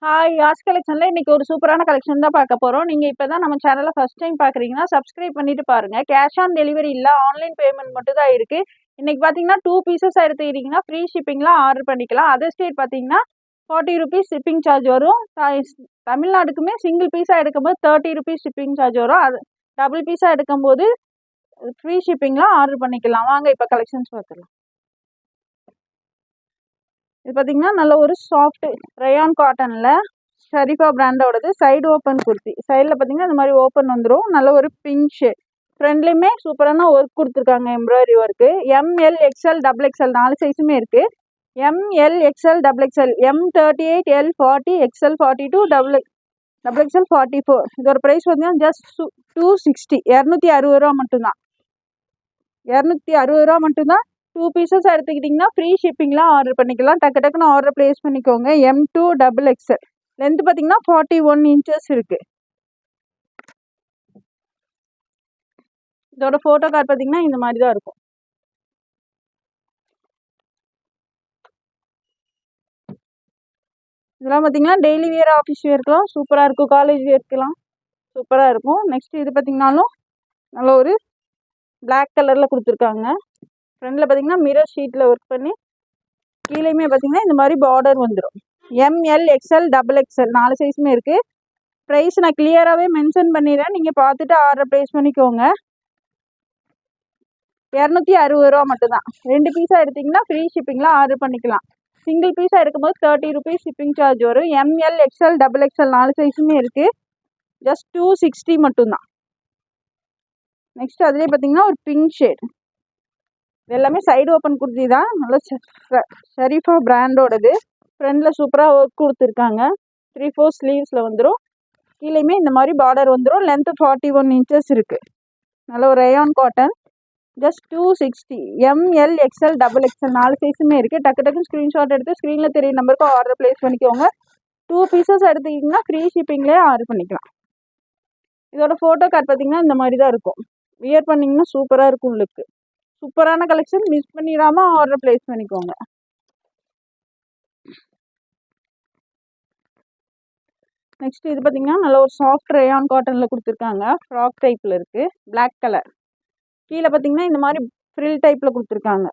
Hi! யாஸ் கலெக்ஷன்ல இன்னைக்கு ஒரு சூப்பரான கலெக்ஷன் தான் பார்க்க போறோம். நீங்க இப்ப தான் நம்ம சேனல ஃபர்ஸ்ட் டைம் பார்க்குறீங்கன்னா, சப்ஸ்கிரைப் பண்ணிட்டு பாருங்க. கேஷ் ஆன் டெலிவரி இல்ல. ஆன்லைன் பேமெண்ட் மட்டும் தான் இருக்கு. இன்னைக்கு பார்த்தீங்கன்னா, 2 பீஸஸ் எடுத்துக்கிட்டீங்கன்னா, ஃப்ரீ ஷிப்பிங்ல ஆர்டர் பண்ணிக்கலாம். அதர் ஸ்டேட் பார்த்தீங்கன்னா, ₹40 ஷிப்பிங் சார்ஜ் வரும். தமிழ்நாடுக்குமே சிங்கிள் பீஸா எடுக்கும்போது ₹30 ஷிப்பிங் சார்ஜ் வரும். அது டபுள் பீஸா எடுக்கும்போது ஃப்ரீ ஷிப்பிங்ல ஆர்டர் பண்ணிக்கலாம். வாங்க இப்ப கலெக்ஷன்ஸ் பார்க்கலாம். இது பார்த்தீங்கன்னா, நல்ல ஒரு சாஃப்ட் ரயான் காட்டன்ல ஷரீஃபா பிராண்டோடது சைடு ஓப்பன் குர்த்தி. சைடில் பார்த்தீங்கன்னா இந்த மாதிரி ஓப்பன் வந்துடும். நல்ல ஒரு பிங்க் ஷேட். ஃப்ரண்ட்லேயுமே சூப்பரான ஒர்க் கொடுத்துருக்காங்க, embroidery work. ML XL double XL 4 சைஸுமே இருக்குது. ML XL double XL M38 L40 XL 42 double XL 44. இதோட ப்ரைஸ் பார்த்தீங்கன்னா ஜஸ்ட் 260 260 மட்டும்தான். 260 மட்டும்தான். 2 பீசஸ் எடுத்துக்கிட்டிங்கன்னா ஃப்ரீ ஷிப்பிங்லாம் ஆர்டர் பண்ணிக்கலாம். டக்குன்னு ஆர்டர் ப்ளேஸ் பண்ணிக்கோங்க. M2 டபுள் எக்ஸ்எல் லென்த் பார்த்தீங்கன்னா 41 இன்ச்சஸ் இருக்குது. இதோட ஃபோட்டோ கார்டு பார்த்தீங்கன்னா இந்த மாதிரி தான் இருக்கும். இதெல்லாம் பார்த்தீங்கன்னா டெய்லி வியர் ஆஃபீஸ் வியர்க்கெலாம் சூப்பராக இருக்கும். காலேஜ் வியர்க்கெலாம் சூப்பராக இருக்கும். நெக்ஸ்ட் இது பார்த்தீங்கன்னாலும் நல்ல ஒரு பிளாக் கலரில் கொடுத்துருக்காங்க. ஃப்ரண்டில் பார்த்தீங்கன்னா மிரர் ஷீட்டில் ஒர்க் பண்ணி கீழேயுமே பார்த்தீங்கன்னா இந்த மாதிரி பார்டர் வந்துடும். எம்எல் எக்ஸ்எல் டபுள் எக்ஸ்எல் 4 சைஸுமே இருக்குது. ப்ரைஸ் நான் கிளியராகவே மென்ஷன் பண்ணிடுறேன். நீங்கள் பார்த்துட்டு ஆர்டர் ப்ளேஸ் பண்ணிக்கோங்க. 260 மட்டும்தான். 2 பீஸாக எடுத்திங்கன்னா ஃப்ரீ ஷிப்பிங்கில் ஆர்டர் பண்ணிக்கலாம். சிங்கிள் பீஸாக எடுக்கும்போது ₹30 ஷிப்பிங் சார்ஜ் வரும். எம்எல் எக்ஸ்எல் டபுள் எக்ஸ்எல் 4 சைஸுமே இருக்குது. ஜஸ்ட் 260 மட்டும்தான். நெக்ஸ்ட் அதுலேயே பார்த்தீங்கன்னா ஒரு பிங்க் ஷேட். எல்லாமே சைடு ஓப்பன் குர்த்தி தான். நல்ல ஷரீஃபா பிராண்டோடது. ஃப்ரண்டில் சூப்பராக ஒர்க் கொடுத்துருக்காங்க. 3/4 ஸ்லீவ்ஸில் வந்துடும். கீழேயுமே இந்த மாதிரி பார்டர் வந்துடும். லென்த்து 41 இன்ச்சஸ் இருக்குது. நல்ல ஒரு rayon cotton. Just 260. M L XL double XL 4 சைஸுமே இருக்குது. டக்குன்னு ஸ்க்ரீன்ஷாட் எடுத்து ஸ்க்ரீனில் தெரிய நம்பருக்கு ஆர்டர் ப்ளேஸ் பண்ணிக்கோங்க. 2 பீசஸ் எடுத்துக்கிட்டிங்கன்னா ஃப்ரீ ஷிப்பிங்லேயே ஆர்டர் பண்ணிக்கலாம். இதோட ஃபோட்டோ கார்டு பார்த்தீங்கன்னா இந்த மாதிரி தான் இருக்கும். வியர் பண்ணிங்கன்னா சூப்பராக இருக்கும். லுக்கு சூப்பரான கலெக்ஷன். மிஸ் பண்ணிடாமல் ஆர்டர் ப்ளேஸ் பண்ணிக்கோங்க. நெக்ஸ்ட் இது பார்த்தீங்கன்னா நல்ல ஒரு சாஃப்ட் ரயான் காட்டனில் கொடுத்துருக்காங்க. ஃப்ராக் டைப்பில் இருக்குது. Black colour. கீழே பார்த்தீங்கன்னா இந்த மாதிரி ஃப்ரில் டைப்பில் கொடுத்துருக்காங்க.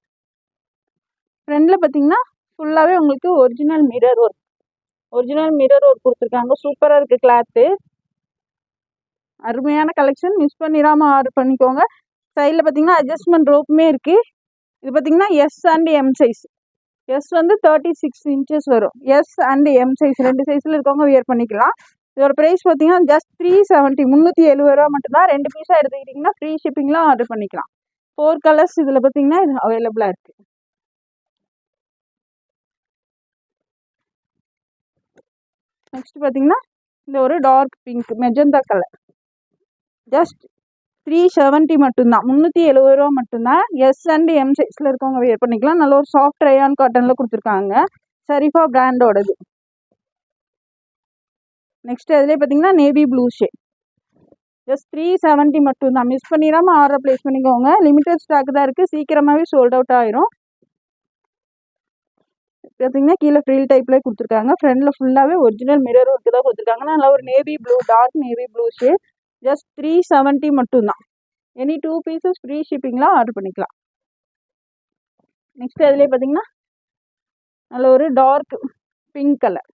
ஃப்ரண்டில் பார்த்தீங்கன்னா ஃபுல்லாகவே உங்களுக்கு ஒரிஜினல் மிரர் ஒர்க் கொடுத்துருக்காங்க. சூப்பராக இருக்குது கிளாத்து. அருமையான கலெக்ஷன். மிஸ் பண்ணிடாமல் ஆர்டர் பண்ணிக்கோங்க. சைடில் பார்த்தீங்கன்னா அட்ஜஸ்ட்மெண்ட் ரோப்புமே இருக்குது. இது பார்த்தீங்கன்னா S and M size. S வந்து 36 இன்ச்சஸ் வரும். எஸ் அண்ட் எம் சைஸ் 2 சைஸில் இருக்கவங்க வியர் பண்ணிக்கலாம். இதோட ப்ரைஸ் பார்த்தீங்கன்னா ஜஸ்ட் 370 370 மட்டும்தான். 2 பீஸாக எடுத்துக்கிட்டிங்கன்னா ஃப்ரீ ஷிப்பிங்லாம் ஆர்டர் பண்ணிக்கலாம். 4 கலர்ஸ் இதில் பார்த்தீங்கன்னா இது அவைலபிளாக இருக்குது. நெக்ஸ்ட் பார்த்தீங்கன்னா இந்த ஒரு dark pink magenta colour. Just 370 மட்டும்தான். 370 மட்டும்தான். எஸ் அண்ட் எம் சைஸில் இருக்கவங்க வியர் பண்ணிக்கலாம். நல்ல ஒரு சாஃப்ட் ரயான் காட்டனில் கொடுத்துருக்காங்க. ஷரீஃபா பிராண்டோடது. நெக்ஸ்ட் அதுலேயே பார்த்தீங்கன்னா நேவி ப்ளூ ஷேட். ஜஸ்ட் 370 மட்டும்தான். மிஸ் பண்ணிடாமல் ஆர்டர் ப்ளேஸ் பண்ணிக்கோங்க. லிமிட்டட் ஸ்டாக் தான் இருக்குது. சீக்கிரமாகவே சோல்ட் அவுட் ஆயிரும். பார்த்தீங்கன்னா கீழே ஃப்ரீல் டைப்லேயே கொடுத்துருக்காங்க. ஃப்ரண்டில் ஃபுல்லாகவே ஒரிஜினல் மிரர் ஒர்க்கு தான் கொடுத்துருக்காங்க. நல்லா ஒரு navy blue dark navy blue shade. Just 370 மட்டும்தான். எனி 2 பீசஸ் ஃப்ரீ ஷிப்பிங்லாம் ஆர்டர் பண்ணிக்கலாம். நெக்ஸ்ட் அதுலேயே பார்த்தீங்கன்னா நல்ல ஒரு டார்க் பிங்க் கலர்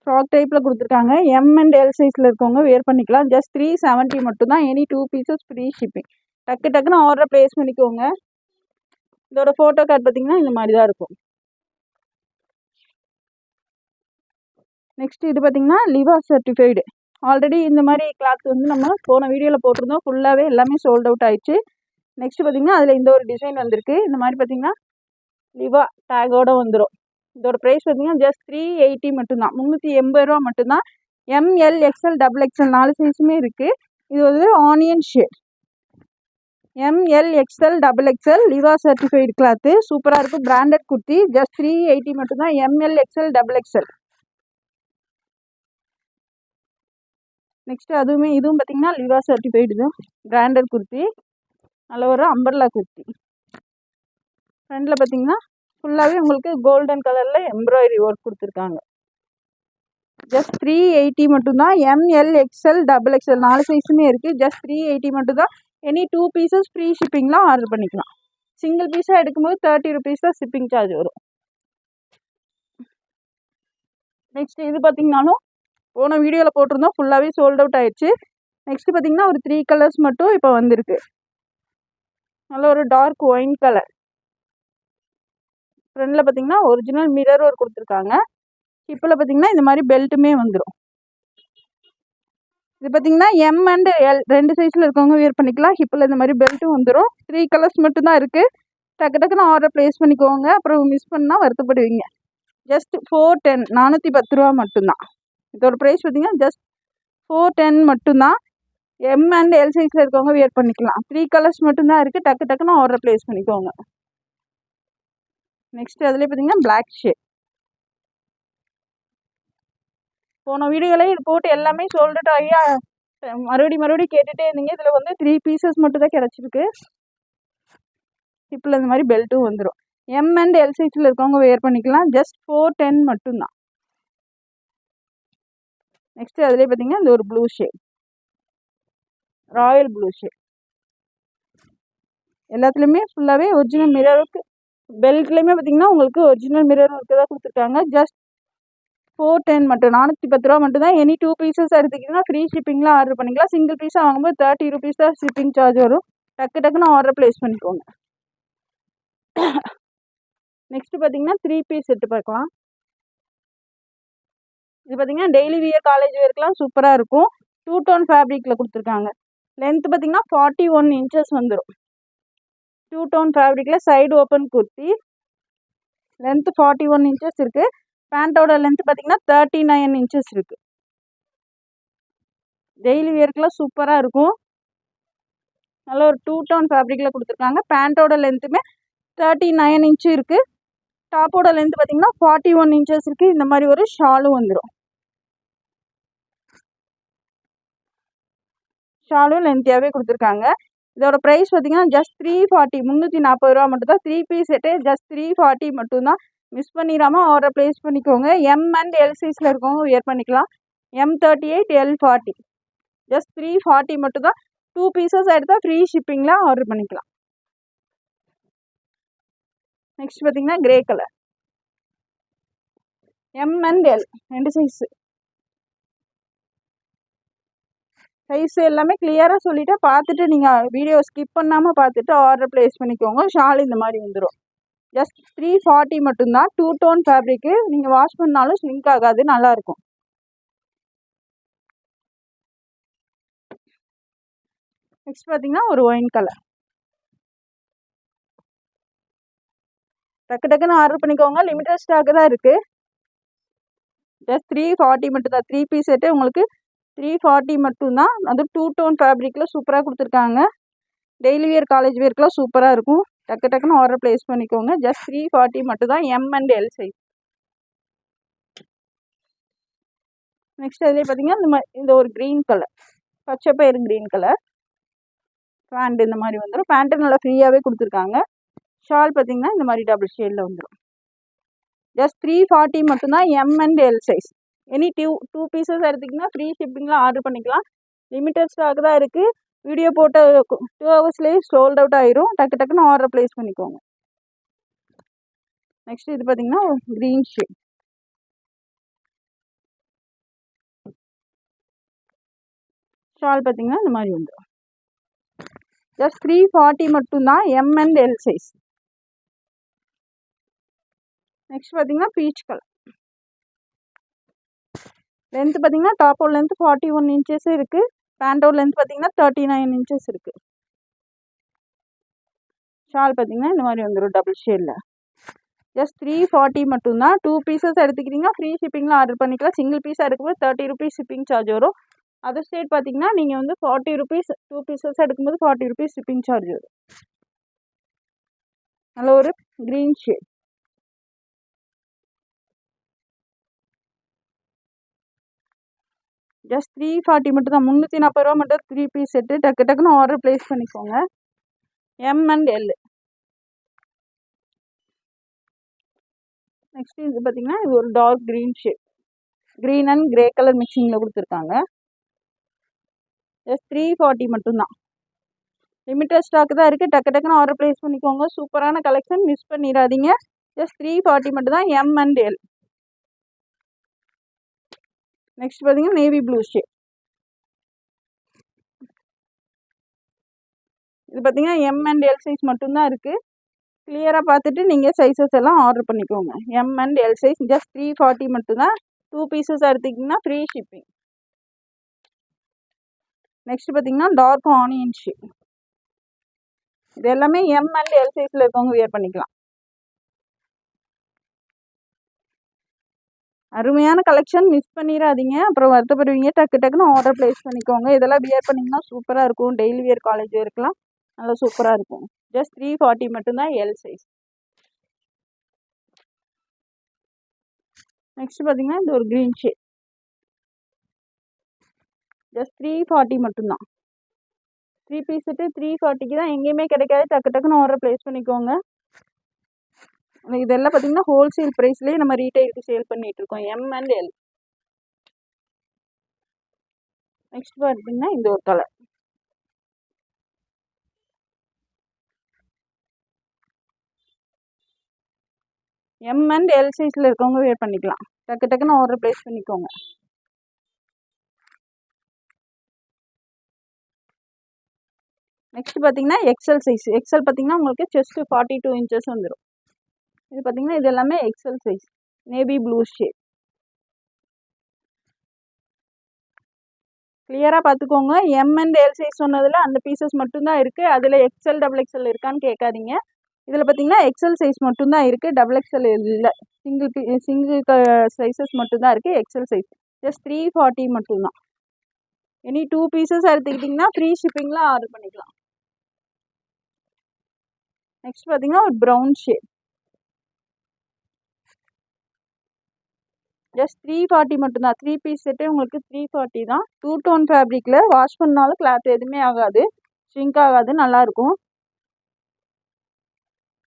ஃப்ராக் டைப்பில் கொடுத்துருக்காங்க. எம் அண்ட் எல் சைஸில் இருக்கவங்க வியர் பண்ணிக்கலாம். ஜஸ்ட் 370 மட்டும்தான். Any 2 pieces free shipping. டக்குன்னு ஆர்டர் ப்ளேஸ் பண்ணிக்கோங்க. இதோட ஃபோட்டோ கார்டு பார்த்தீங்கன்னா இந்த மாதிரி தான் இருக்கும். நெக்ஸ்ட் இது பார்த்தீங்கன்னா லிவா சர்டிஃபைடு. ஆல்ரெடி இந்த மாதிரி கிளாத் வந்து நம்ம போன வீடியோவில் போட்டிருந்தோம். ஃபுல்லாகவே எல்லாமே சோல்ட் அவுட் ஆயிடுச்சு. நெக்ஸ்ட் பார்த்தீங்கன்னா அதில் இந்த ஒரு டிசைன் வந்திருக்கு. இந்த மாதிரி பார்த்தீங்கன்னா லிவா டேகோடு வந்துடும். இதோட ப்ரைஸ் பார்த்தீங்கன்னா ஜஸ்ட் 380 மட்டும்தான். 380 மட்டும்தான். எம்எல் எக்ஸ்எல் டபுள் எக்ஸ்எல் 4 சைஸுமே இருக்குது. இது வந்து onion shade. M L XL double XL Liva certified cloth. சூப்பராக இருக்குது. பிராண்டட் குர்த்தி. ஜஸ்ட் 380 மட்டும்தான். M L XL double XL. Next இதுவும் பார்த்தீங்கன்னா லிவா சர்டிஃபைடு தான். பிராண்டட் குர்த்தி. நல்ல ஒரு அம்பர்லா குர்த்தி. ஃப்ரண்டில் பார்த்தீங்கன்னா ஃபுல்லாகவே உங்களுக்கு கோல்டன் கலரில் எம்ப்ராய்டரி ஒர்க் கொடுத்துருக்காங்க. ஜஸ்ட் 380 மட்டும்தான். எம்எல் எக்ஸ்எல் டபுள் எக்ஸ்எல் 4 சைஸுமே இருக்குது. ஜஸ்ட் 380 மட்டும்தான். எனி 2 பீசஸ் ஃப்ரீ ஷிப்பிங்லாம் ஆர்டர் பண்ணிக்கலாம். சிங்கிள் பீஸாக எடுக்கும்போது 30 rupees தான் ஷிப்பிங் சார்ஜ் வரும். நெக்ஸ்ட் இது பார்த்தீங்கன்னாலும் போன வீடியோவில் போட்டிருந்தோம், ஃபுல்லாகவே சோல்ட் அவுட் ஆயிடுச்சு. நெக்ஸ்ட் பார்த்தீங்கன்னா ஒரு 3 கலர்ஸ் மட்டும் இப்போ வந்திருக்கு. நல்ல ஒரு டார்க் ஒயின் கலர். ஃப்ரண்டில் பார்த்தீங்கன்னா ஒரிஜினல் மிரர் ஒர்க் கொடுத்துருக்காங்க. ஹிப்பில் பார்த்தீங்கன்னா இந்த மாதிரி பெல்ட்டுமே வந்துடும். இது பார்த்தீங்கன்னா எம் அண்ட் எல் 2 சைஸில் இருக்கவங்க வியர் பண்ணிக்கலாம். ஹிப்பில் இந்த மாதிரி பெல்ட்டும் வந்துடும். 3 கலர்ஸ் மட்டும்தான் இருக்குது. டக்குன்னு ஆர்டர் ப்ளேஸ் பண்ணிக்கோங்க. அப்புறம் மிஸ் பண்ணால் வருத்தப்படுவீங்க. ஜஸ்ட் 410 410 ரூபா மட்டும்தான். இதோட ப்ரைஸ் பார்த்தீங்கன்னா ஜஸ்ட் 410 மட்டும்தான். எம் அண்ட் எல் சைஸில் இருக்கவங்க வியர் பண்ணிக்கலாம். 3 கலர்ஸ் மட்டும்தான் இருக்குது. டக்குன்னு ஆர்டர் ப்ளேஸ் பண்ணிக்கோங்க. நெக்ஸ்ட் அதுலேயே பார்த்தீங்கன்னா பிளாக் ஷேட். போன வீடியோவில் இது போட்டு எல்லாமே சோல்ட் ஆகி மறுபடியும் கேட்டுகிட்டே இருந்தீங்க. இதில் வந்து 3 பீசஸ் மட்டும் தான் கிடச்சிருக்கு. ஹிப்பில் இந்த மாதிரி பெல்ட்டும் வந்துடும். எம் அண்ட் எல் சைஸில் இருக்கவங்க வேர் பண்ணிக்கலாம். ஜஸ்ட் 410 மட்டும்தான். நெக்ஸ்ட் அதுலேயே பார்த்தீங்கன்னா இந்த ஒரு blue shade, Royal blue shade. எல்லாத்துலேயுமே ஃபுல்லாகவே ஒரிஜினல் மிரர் ஒர்க். பெல்ட்லேயுமே பார்த்தீங்கன்னா உங்களுக்கு ஒரிஜினல் மிரர் ஒர்க்கு தான் கொடுத்துருக்காங்க. ஜஸ்ட் 410 மட்டும். 410 ரூபா மட்டும் தான். எனி 2 பீசஸ் எடுத்துக்கிட்டிங்கன்னா ஃப்ரீ ஷிப்பிங்லாம் ஆர்டர் பண்ணிக்கலாம். சிங்கிள் பீஸாக வாங்கும்போது 30 rupees தான் ஷிப்பிங் சார்ஜ் வரும். டக்குன்னு ஆர்டர் ப்ளேஸ் பண்ணிக்கோங்க. நெக்ஸ்ட் பார்த்தீங்கன்னா 3 பீஸ் செட்டு பார்க்கலாம். இது பார்த்தீங்கன்னா டெய்லி வியர் காலேஜ் வியர்க்கெலாம் சூப்பராக இருக்கும். 2 tone ஃபேப்ரிக்கில் கொடுத்துருக்காங்க. லென்த் பார்த்தீங்கன்னா 41 inches வந்துடும். 2 tone ஃபேப்ரிக்கில் side open kurti. Length 41 inches இருக்குது. பேண்ட்டோட லென்த் பார்த்தீங்கன்னா 39 inches இருக்குது. டெய்லி வியர்க்கெலாம் சூப்பராக இருக்கும். நல்ல ஒரு 2 tone ஃபேப்ரிக்கில் கொடுத்துருக்காங்க. பேண்ட்டோட லென்த்துமே 39 inch இருக்குது. டாப்போட லென்த் பார்த்தீங்கன்னா 41 inches இருக்குது. இந்த மாதிரி ஒரு ஷாலும் வந்துடும். ஷாலும் லென்த்தியாகவே கொடுத்துருக்காங்க. இதோட ப்ரைஸ் பார்த்தீங்கன்னா ஜஸ்ட் 340 340 ரூபா மட்டும் தான். 3 பீஸ் செட்டு ஜஸ்ட் 340 மட்டும்தான். மிஸ் பண்ணிடாமல் ஆர்டர் ப்ளேஸ் பண்ணிக்கோங்க. எம் அண்ட் எல் சைஸில் இருக்கவங்க வியர் பண்ணிக்கலாம். M38 L40 ஜஸ்ட் 340 மட்டும்தான். 2 பீசஸ் எடுத்தால் ஃப்ரீ ஷிப்பிங்கில் ஆர்டர் பண்ணிக்கலாம். நெக்ஸ்ட் பார்த்தீங்கன்னா grey colour. M and L 2 size. Size எல்லாமே கிளியராக சொல்லிவிட்டு பார்த்துட்டு நீங்கள் வீடியோ ஸ்கிப் பண்ணாமல் பார்த்துட்டு ஆர்டர் ப்ளேஸ் பண்ணிக்கோங்க. ஷால் இந்த மாதிரி வந்துடும். ஜஸ்ட் 340 மட்டும்தான். 2 tone ஃபேப்ரிக்கு. நீங்கள் வாஷ் பண்ணாலும் ஸ்லிங்க் ஆகாது, நல்லாயிருக்கும். நெக்ஸ்ட் பார்த்தீங்கன்னா ஒரு ஒயின் கலர். டக்குன்னு ஆர்டர் பண்ணிக்கோங்க. லிமிட்டட் ஸ்டாக் தான் இருக்குது. ஜஸ்ட் 340 மட்டும்தான். 3 பீஸ் செட்டு உங்களுக்கு 340 மட்டும்தான். அது 2 tone ஃபேப்ரிக்கில் சூப்பராக கொடுத்துருக்காங்க. டெய்லி வியர் காலேஜ் வியர்க்கெலாம் சூப்பராக இருக்கும். டக்குன்னு ஆர்டர் ப்ளேஸ் பண்ணிக்கோங்க. ஜஸ்ட் 340 மட்டும்தான். M and L size. Next அதுலேயே பார்த்தீங்கன்னா இந்த ஒரு க்ரீன் கலர், பச்சை பயிறு க்ரீன் கலர். பேண்ட் இந்த மாதிரி வந்துடும். பேண்ட்டு நல்லா ஃப்ரீயாகவே கொடுத்துருக்காங்க. ஷால் பார்த்தீங்கன்னா இந்த மாதிரி டபுள் ஷேடில் வந்துடும். ஜஸ்ட் 340 மட்டும்தான். M and L size. Any 2 pieces எடுத்திங்கன்னா ஃப்ரீ ஷிப்பிங்கில் ஆர்டர் பண்ணிக்கலாம். லிமிட்டட் ஸ்டாக் தான் இருக்குது. வீடியோ போட்ட 2 ஹவர்ஸ்லேயே சோல்ட் அவுட் ஆயிரும். டக்குன்னு ஆர்டர் ப்ளேஸ் பண்ணிக்கோங்க. நெக்ஸ்ட் இது பார்த்தீங்கன்னா க்ரீன் ஷேட். ஷால் பார்த்தீங்கன்னா இந்த மாதிரி வந்துடும். ஜஸ்ட் 340 மட்டும்தான். M and L size. Next பார்த்தீங்கன்னா பீச் கலர். லென்த் பார்த்தீங்கன்னா டாப்போட லென்த் 41 inches இருக்குது. பேண்டோட லென்த் பார்த்தீங்கன்னா 39 inches இருக்குது. ஷால் பார்த்தீங்கன்னா இந்த மாதிரி வந்துடும் டபுள் ஷேடில். ஜஸ்ட் 340 மட்டும்தான். 2 பீசஸ் எடுத்துக்கிட்டிங்கன்னா ஃப்ரீ ஷிப்பிங்கில் ஆர்டர் பண்ணிக்கலாம். சிங்கிள் பீஸாக எடுக்கும்போது 30 rupees ஷிப்பிங் சார்ஜ் வரும். அதர் ஸ்டேட் பார்த்தீங்கன்னா நீங்கள் வந்து 40 rupees. 2 பீசஸ் எடுக்கும்போது 40 rupees ஷிப்பிங் சார்ஜ் வரும். நல்ல ஒரு க்ரீன் ஷேட். ஜஸ்ட் 340 மட்டும் தான். 340 ரூபா மட்டும். 3 பீஸ் செட்டு. டக்குன்னு ஆர்டர் ப்ளேஸ் பண்ணிக்கோங்க. M and L. நெக்ஸ்ட் இது பார்த்தீங்கன்னா இது ஒரு dark green shade. Green and grey colour மிக்சிங்கில் கொடுத்துருக்காங்க. ஜஸ்ட் 340 மட்டும்தான். லிமிட்டட் ஸ்டாக் தான் இருக்குது. டக்கு டக்குன்னு ஆர்டர் ப்ளேஸ் பண்ணிக்கோங்க. சூப்பரான கலெக்ஷன், மிஸ் பண்ணிடாதீங்க. ஜஸ்ட் 340 மட்டும்தான், எம் அண்ட் எல். நெக்ஸ்ட் பார்த்தீங்கன்னா நேவி ப்ளூ ஷேட். இது பார்த்தீங்கன்னா எம் அண்ட் எல் சைஸ் மட்டும்தான் இருக்குது. கிளியராக பார்த்துட்டு நீங்கள் சைஸஸ் எல்லாம் ஆர்டர் பண்ணிக்கோங்க. M and L size just 340 மட்டும்தான். 2 பீசஸ் எடுத்திங்கன்னா ஃப்ரீ ஷிப்பிங். நெக்ஸ்ட் பார்த்தீங்கன்னா டார்க் ஆனியன் ஷேட். இது எல்லாமே எம் அண்ட் எல் சைஸில் இருக்கவங்க வியர் பண்ணிக்கலாம். அருமையான கலெக்ஷன், மிஸ் பண்ணிடாதீங்க. அப்புறம் வருத்தப்படுவீங்க. டக்கு டக்குன்னு ஆர்டர் ப்ளேஸ் பண்ணிக்கோங்க. இதெல்லாம் வியர் பண்ணிங்கன்னா சூப்பராக இருக்கும். டெய்லி வியர், காலேஜ் வியர்க்கெலாம் நல்லா சூப்பராக இருக்கும். ஜஸ்ட் 340 மட்டும்தான், எல் சைஸ். நெக்ஸ்ட் பார்த்தீங்கன்னா இது ஒரு க்ரீன் ஷேட். ஜஸ்ட் 340 மட்டும்தான். 3 பீஸ் செட்டு 340க்கு தான். எங்கேயுமே கிடைக்காது. டக்கு டக்குன்னு ஆர்டர் ப்ளேஸ் பண்ணிக்கோங்க. இதெல்லாம் பார்த்தீங்கன்னா ஹோல்சேல் ப்ரைஸ்லேயே நம்ம ரீட்டைலுக்கு சேல் பண்ணிகிட்ருக்கோம், எம் அண்ட் எல். நெக்ஸ்ட் பார்த்தீங்கன்னா இந்த ஒரு கலர். எம் அண்ட் எல் சைஸில் இருக்கவங்க வேர் பண்ணிக்கலாம். டக்கு டக்குன்னு ஆர்டர் ப்ளேஸ் பண்ணிக்கோங்க. நெக்ஸ்ட் பார்த்தீங்கன்னா எக்ஸல் சைஸ். எக்ஸல் பார்த்தீங்கன்னா உங்களுக்கு செஸ்ட்டு 42 இன்ச்சஸ் வந்துடும். இது பார்த்தீங்கன்னா இது எல்லாமே XL size. Navy blue shade. கிளியராக பார்த்துக்கோங்க. எம் அண்ட் எல் சைஸ் சொன்னதில் அந்த பீசஸ் மட்டும்தான் இருக்குது. அதில் எக்ஸல் டபுள் எக்ஸல் இருக்கான்னு கேட்காதீங்க. இதில் பார்த்தீங்கன்னா எக்ஸல் சைஸ் மட்டும்தான் இருக்குது, டபுள் எக்ஸல் இல்லை. சிங்கிள் சைஸஸ் மட்டும்தான் இருக்குது, எக்ஸல் சைஸ். ஜஸ்ட் 340 மட்டும்தான். எனி 2 பீசஸ் எடுத்துக்கிட்டிங்கன்னா ஃப்ரீ ஷிப்பிங்கில் ஆர்டர் பண்ணிக்கலாம். நெக்ஸ்ட் பார்த்தீங்கன்னா ஒரு ப்ரௌன் ஷேட். ஜஸ்ட் 340 மட்டும்தான். 3 பீஸ் செட்டே உங்களுக்கு 340 தான். 2 டோன் ஃபேப்ரிக்கில் வாஷ் பண்ணாலும் கிளாத் எதுவுமே ஆகாது, ஷ்ரிங்க் ஆகாது, நல்லாயிருக்கும்.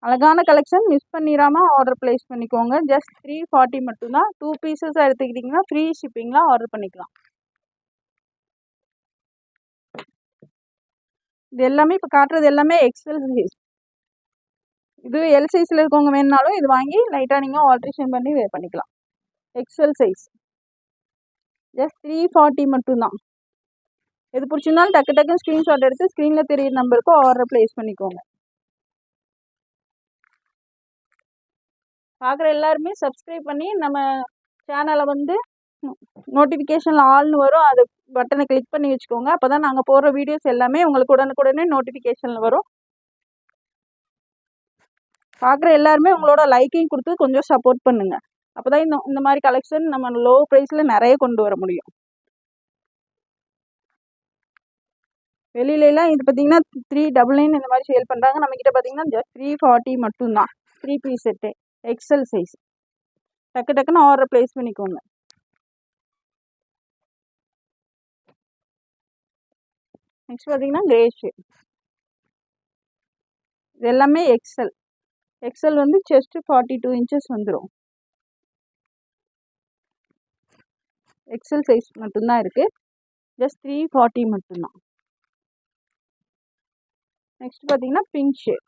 அழகான கலெக்ஷன், மிஸ் பண்ணிடாமல் ஆர்டர் ப்ளேஸ் பண்ணிக்கோங்க. ஜஸ்ட் 340 மட்டும்தான். 2 பீசஸ் எடுத்துக்கிட்டிங்கன்னா ஃப்ரீ ஷிப்பிங்கில் ஆர்டர் பண்ணிக்கலாம். இது எல்லாமே இப்போ காட்டுறது எல்லாமே எக்ஸல் சைஸ். இது எல் சைஸில் இருக்கவங்க வேணுனாலும் இது வாங்கி லைட்டாக நீங்கள் ஆல்ட்ரேஷன் பண்ணி வேர் பண்ணிக்கலாம். எக்ஸல் சைஸ் ஜஸ்ட் 340 மட்டும்தான். எது பிடிச்சிருந்தாலும் டக்கு டக்குன்னு ஸ்க்ரீன்ஷாட் எடுத்து ஸ்க்ரீனில் தெரியிற நம்பருக்கு ஆர்டர் ப்ளேஸ் பண்ணிக்கோங்க. பார்க்குற எல்லாருமே சப்ஸ்கிரைப் பண்ணி நம்ம சேனலை வந்து நோட்டிஃபிகேஷனில் ஆல்னு வரும், அது பட்டனை கிளிக் பண்ணி வச்சுக்கோங்க. அப்போ தான் நாங்கள் போடுற வீடியோஸ் எல்லாமே உங்களுக்கு உடனுக்குடனே நோட்டிஃபிகேஷனில் வரும். பார்க்குற எல்லாருமே உங்களோட லைக்கையும் கொடுத்து கொஞ்சம் சப்போர்ட் பண்ணுங்கள். அப்போ தான் இந்த மாதிரி கலெக்ஷன் நம்ம லோ ப்ரைஸில் நிறைய கொண்டு வர முடியும். வெளியிலலாம் இது பார்த்தீங்கன்னா 399 இந்த மாதிரி சேல் பண்ணுறாங்க. நம்மக்கிட்ட பார்த்தீங்கன்னா ஜஸ்ட் 340 மட்டும்தான். 3 பீஸ் செட்டு எக்ஸல் சைஸ். டக்கு டக்குன்னு ஆர்டர் ப்ளேஸ் பண்ணிக்கோங்க. நெக்ஸ்ட் பார்த்தீங்கன்னா கிரே ஷேட். இது எல்லாமே எக்ஸல். எக்ஸல் வந்து செஸ்ட்டு 42 இன்ச்சஸ் வந்துடும். எக்ஸல் சைஸ் மட்டும்தான் இருக்குது. ஜஸ்ட் 340 மட்டும்தான். நெக்ஸ்ட் பார்த்தீங்கன்னா பிங்க் ஷேட்.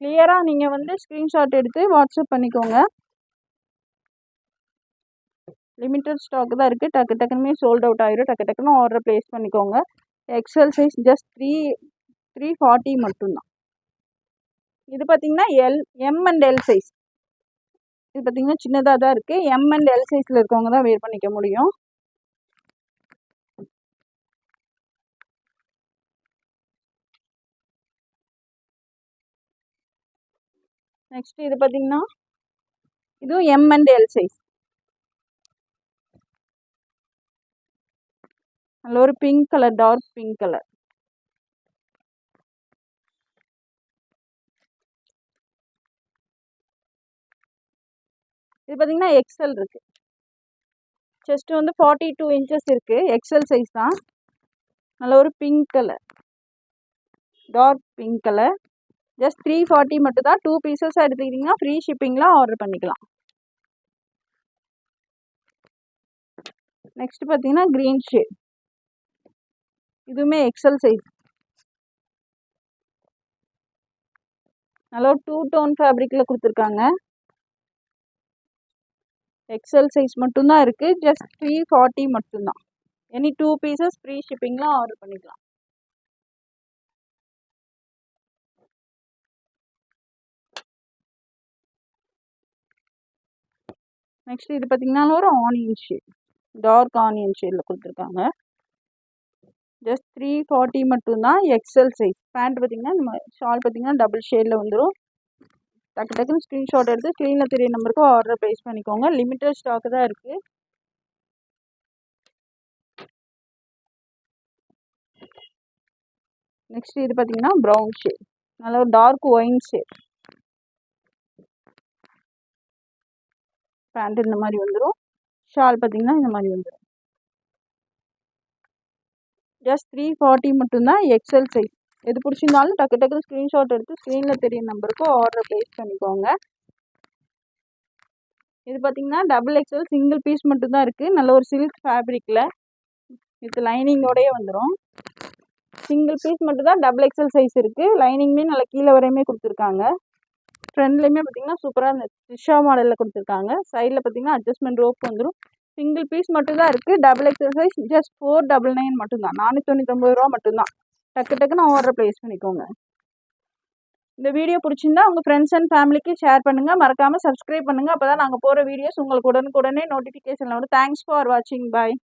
கிளியராக நீங்கள் வந்து ஸ்க்ரீன்ஷாட் எடுத்து வாட்ஸ்அப் பண்ணிக்கோங்க. லிமிட்டட் ஸ்டாக் தான் இருக்குது. டக்கு டக்குனுமே சோல்ட் அவுட் ஆகிடும். டக்கு டக்குன்னு ஆர்டர் ப்ளேஸ் பண்ணிக்கோங்க. எக்ஸல் சைஸ் ஜஸ்ட் 340 மட்டும்தான். இது பார்த்தீங்கன்னா எம் அண்ட் எல் சைஸ். இது பார்த்தீங்கன்னா சின்னதாக தான் இருக்குது. எம் அண்ட் எல் சைஸில் இருக்கவங்க தான் வேர் பண்ணிக்க முடியும். நெக்ஸ்ட் இது பார்த்தீங்கன்னா இதுவும் எம் அண்ட் எல் சைஸ். அதில் ஒரு pink colour, dark pink colour. இது பார்த்தீங்கன்னா எக்ஸல் இருக்குது. செஸ்ட் வந்து 42 இன்ச்சஸ் இருக்குது. எக்ஸல் சைஸ் தான். நல்ல ஒரு pink colour, dark pink colour. Just 340 மட்டும் தான். 2 பீசஸ் எடுத்துக்கிட்டிங்கன்னா ஃப்ரீ ஷிப்பிங்கில் ஆர்டர் பண்ணிக்கலாம். நெக்ஸ்ட் பார்த்தீங்கன்னா க்ரீன் ஷேட், இதுவுமே எக்ஸல் சைஸ். நல்லா 2 டோன் ஃபேப்ரிக்கில் கொடுத்துருக்காங்க. எக்ஸல் சைஸ் மட்டும்தான் இருக்குது. ஜஸ்ட் 340 மட்டும்தான். எனி 2 பீசஸ் ஃப்ரீ ஷிப்பிங்கில் ஆர்டர் பண்ணிக்கலாம். நெக்ஸ்ட் இது பார்த்தீங்கன்னா ஒரு ஆனியன் ஷேட், டார்க் ஆனியன் ஷேடில் கொடுத்துருக்காங்க. ஜஸ்ட் 340 மட்டும்தான். XL size. பேண்ட் பார்த்தீங்கன்னா நம்ம ஷால் பார்த்தீங்கன்னா டபுள் ஷேடில் வந்துடும். டக்கு டக்குன்னு ஸ்க்ரீன்ஷாட் எடுத்து ஸ்க்ரீனில் தெரிய நம்பருக்கு ஆர்டர் ப்ளேஸ் பண்ணிக்கோங்க. லிமிட்டட் ஸ்டாக்கு தான் இருக்குது. நெக்ஸ்ட் இது பார்த்தீங்கன்னா ப்ரௌன் ஷேட், நல்ல ஒரு டார்க் ஒயின் ஷேட். பேண்ட் இந்த மாதிரி வந்துடும். ஷால் பார்த்தீங்கன்னா இந்த மாதிரி வந்துடும். ஜஸ்ட் 340 மட்டும்தான். XL size. எது பிடிச்சிருந்தாலும் டக்கு டக்குன்னு ஸ்க்ரீன்ஷாட் எடுத்து ஸ்க்ரீனில் தெரிய நம்பருக்கு ஆர்டர் ப்ளேஸ் பண்ணிக்கோங்க. இது பார்த்தீங்கன்னா டபுள் எக்ஸல் சிங்கிள் பீஸ் மட்டும்தான் இருக்குது. நல்ல ஒரு சில்க் ஃபேப்ரிக்கில் வித் லைனிங்கோடையே வந்துடும். சிங்கிள் பீஸ் மட்டும்தான். டபுள் எக்ஸல் சைஸ் இருக்குது. லைனிங்குமே நல்லா கீழே வரையுமே கொடுத்துருக்காங்க. ஃப்ரண்ட்லேயுமே பார்த்தீங்கன்னா சூப்பராக இந்த த்ரிஷா மாடலில் கொடுத்துருக்காங்க. சைடில் பார்த்தீங்கன்னா அட்ஜஸ்ட்மெண்ட் ரோப் வந்துடும். சிங்கிள் பீஸ் மட்டும்தான் இருக்குது. Double XL size. ஜஸ்ட் 499 மட்டும்தான். 499 ரூபா மட்டும்தான். டக்கு டக்குன்னு ஆர்டர் ப்ளேஸ் பண்ணிக்கோங்க. இந்த வீடியோ பிடிச்சிருந்தா உங்கள் ஃப்ரெண்ட்ஸ் அண்ட் ஃபேமிலிக்கு ஷேர் பண்ணுங்கள். மறக்காமல் சப்ஸ்கிரைப் பண்ணுங்கள். அப்போ தான் நாங்கள் போகிற வீடியோஸ் உங்களுக்கு உடனுக்குடனே நோட்டிஃபிகேஷனில் வரும். தேங்க்ஸ் ஃபார் வாட்சிங். பாய்.